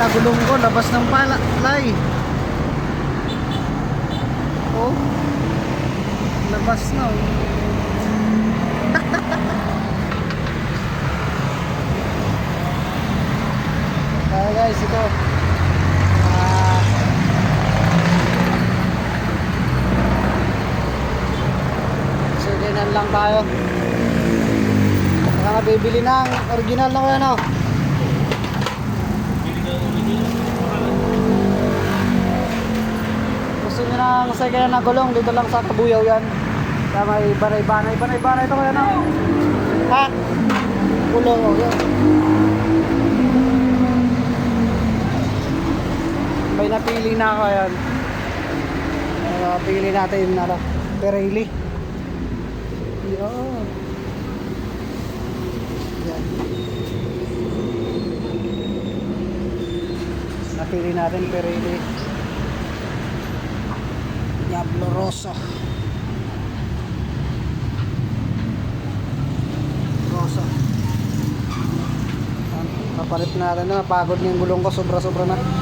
na gulong ko, labas ng palay. Oh, labas na. Oh. Kaya guys, ito second lang tayo. Saka bibili ng original na kaya no. Gusto nyo ng second na gulong, dito lang sa Kabuyaw yan. Kaya may banay-banay ito kaya no. Ha? Gulong o yan. May napili na ako yan. Pili natin na Pirelli. Yan. Yan. Napili natin Pirelli Diablo Rosso. Kapalit natin na. Pagod na yung gulong ko. Sobra-sobra na.